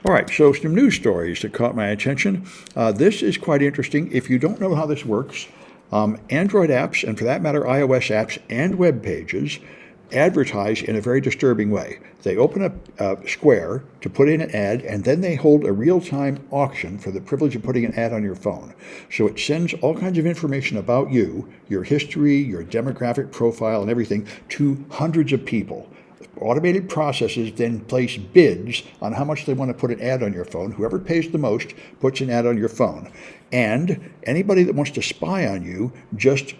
All right, so some news stories that caught my attention. This is quite interesting. If you don't know how this works, Android apps, and for that matter, iOS apps and web pages, advertise in a very disturbing way. They open up Square to put in an ad, and then they hold a real-time auction for the privilege of putting an ad on your phone. So it sends all kinds of information about you, your history, your demographic profile, and everything to hundreds of people. Automated processes then place bids on how much they want to put an ad on your phone. Whoever pays the most puts an ad on your phone. And anybody that wants to spy on you just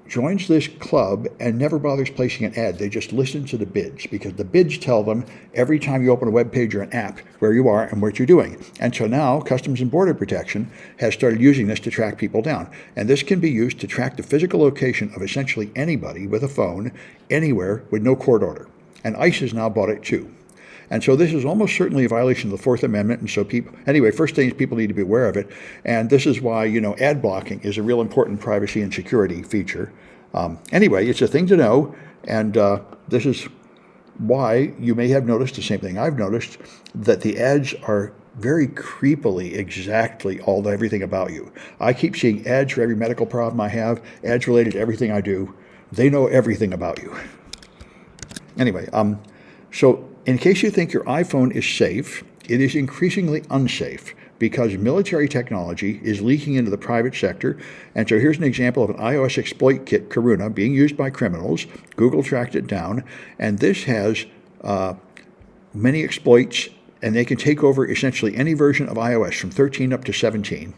joins this club and never bothers placing an ad. They just listen to the bids because the bids tell them every time you open a web page or an app where you are and what you're doing. And so now Customs and Border Protection has started using this to track people down. And this can be used to track the physical location of essentially anybody with a phone anywhere with no court order. And ICE has now bought it too. And so this is almost certainly a violation of the Fourth Amendment. And so anyway, first thing is people need to be aware of it. And this is why, ad blocking is a real important privacy and security feature. Anyway, it's a thing to know. And this is why you may have noticed the same thing I've noticed, that the ads are very creepily exactly everything about you. I keep seeing ads for every medical problem I have, ads related to everything I do. They know everything about you. Anyway, so in case you think your iPhone is safe, it is increasingly unsafe because military technology is leaking into the private sector. And so here's an example of an iOS exploit kit, Karuna, being used by criminals. Google tracked it down, and this has many exploits, and they can take over essentially any version of iOS from 13 up to 17.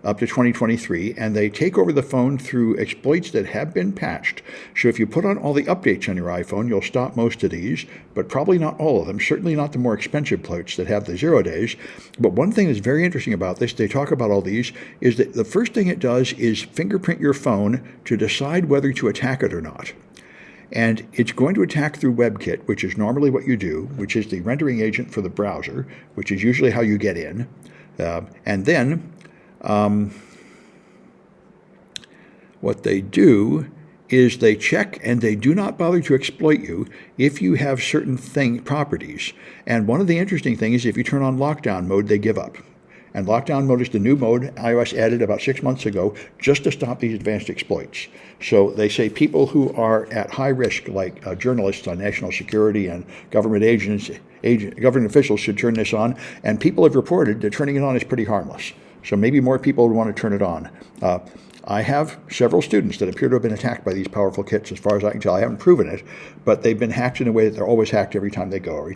Up to 2023, and they take over the phone through exploits that have been patched. So if you put on all the updates on your iPhone, you'll stop most of these, but probably not all of them, certainly not the more expensive exploits that have the 0 days. But one thing that's very interesting about this, they talk about all these, is that the first thing it does is fingerprint your phone to decide whether to attack it or not. And it's going to attack through WebKit, which is normally what you do, which is the rendering agent for the browser, which is usually how you get in. And then what they do is they check and they do not bother to exploit you if you have certain properties. And one of the interesting things is if you turn on lockdown mode, they give up. And lockdown mode is the new mode iOS added about 6 months ago just to stop these advanced exploits. So they say people who are at high risk, like journalists on national security and government government officials should turn this on. And people have reported that turning it on is pretty harmless. So maybe more people would want to turn it on. I have several students that appear to have been attacked by these powerful kits, as far as I can tell. I haven't proven it, but they've been hacked in a way that they're always hacked every time they go.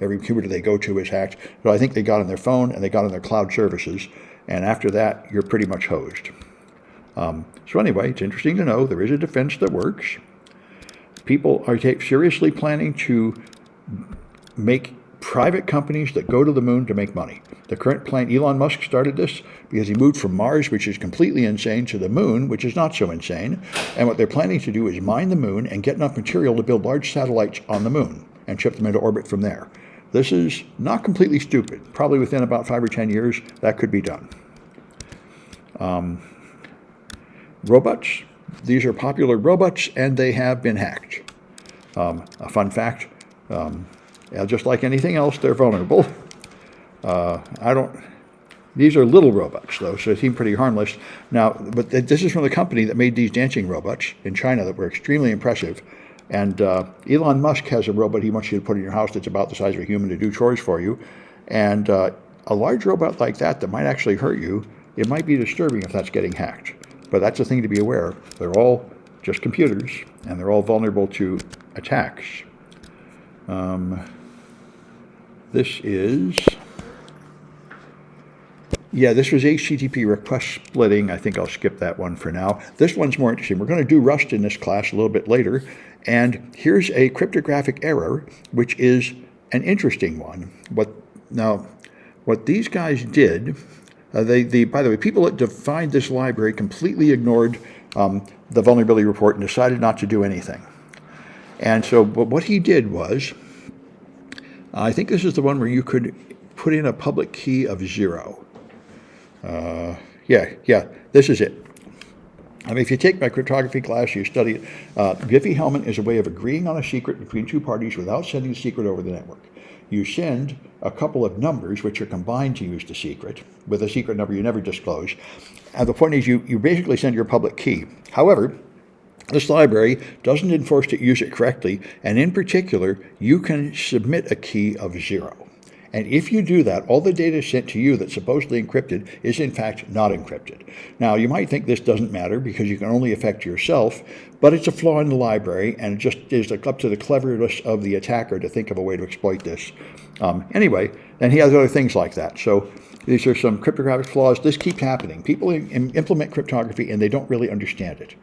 Every computer they go to is hacked. So I think they got on their phone and they got on their cloud services, and after that, you're pretty much hosed. So anyway, it's interesting to know there is a defense that works. People are seriously planning to make private companies that go to the moon to make money. The current plan, Elon Musk started this because he moved from Mars, which is completely insane, to the moon, which is not so insane. And what they're planning to do is mine the moon and get enough material to build large satellites on the moon and ship them into orbit from there. This is not completely stupid. Probably within about 5 or 10 years, that could be done. Robots. These are popular robots, and they have been hacked. A fun fact, just like anything else, they're vulnerable. These are little robots, though, so they seem pretty harmless. Now, but this is from the company that made these dancing robots in China that were extremely impressive. And Elon Musk has a robot he wants you to put in your house that's about the size of a human to do chores for you. And a large robot like that might actually hurt you, it might be disturbing if that's getting hacked. But that's a thing to be aware of. They're all just computers, and they're all vulnerable to attacks. This was HTTP request splitting. I think I'll skip that one for now. This one's more interesting. We're going to do Rust in this class a little bit later. And here's a cryptographic error, which is an interesting one. What these guys did, by the way, people that defined this library completely ignored the vulnerability report and decided not to do anything. And so what he did was, I think this is the one where you could put in a public key of 0. This is it. I mean, if you take my cryptography class, you study it. Diffie-Hellman is a way of agreeing on a secret between two parties without sending the secret over the network. You send a couple of numbers which are combined to use the secret with a secret number you never disclose. And the point is you basically send your public key. However, this library doesn't enforce to use it correctly, and in particular, you can submit a key of 0. And if you do that, all the data sent to you that's supposedly encrypted is in fact not encrypted. Now, you might think this doesn't matter because you can only affect yourself, but it's a flaw in the library, and it just is up to the cleverness of the attacker to think of a way to exploit this. Anyway, and he has other things like that. So these are some cryptographic flaws. This keeps happening. People implement cryptography and they don't really understand it.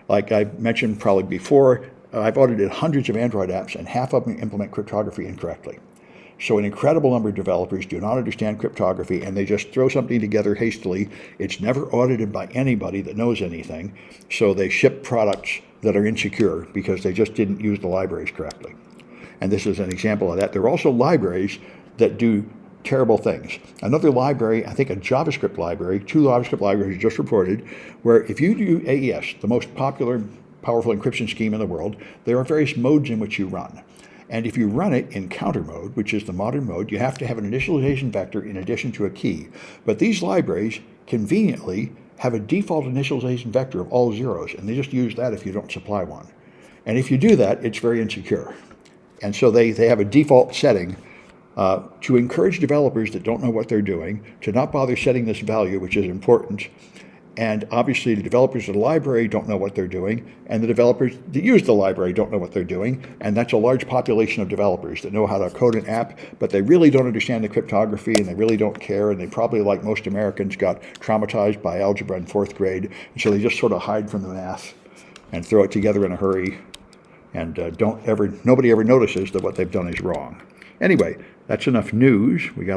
Like I mentioned probably before, I've audited hundreds of Android apps, and half of them implement cryptography incorrectly. So an incredible number of developers do not understand cryptography, and they just throw something together hastily. It's never audited by anybody that knows anything, so they ship products that are insecure because they just didn't use the libraries correctly. And this is an example of that. There are also libraries that do terrible things. Another library, I think a JavaScript library, 2 JavaScript libraries just reported, where if you do AES, the most popular, powerful encryption scheme in the world, there are various modes in which you run. And if you run it in counter mode, which is the modern mode, you have to have an initialization vector in addition to a key. But these libraries conveniently have a default initialization vector of all zeros, and they just use that if you don't supply one. And if you do that, it's very insecure. And so they have a default setting to encourage developers that don't know what they're doing to not bother setting this value, which is important. And obviously the developers of the library don't know what they're doing, and the developers that use the library don't know what they're doing, and that's a large population of developers that know how to code an app, but they really don't understand the cryptography, and they really don't care, and they probably, like most Americans, got traumatized by algebra in 4th grade, and so they just sort of hide from the math and throw it together in a hurry, and nobody ever notices that what they've done is wrong. Anyway, that's enough news. We got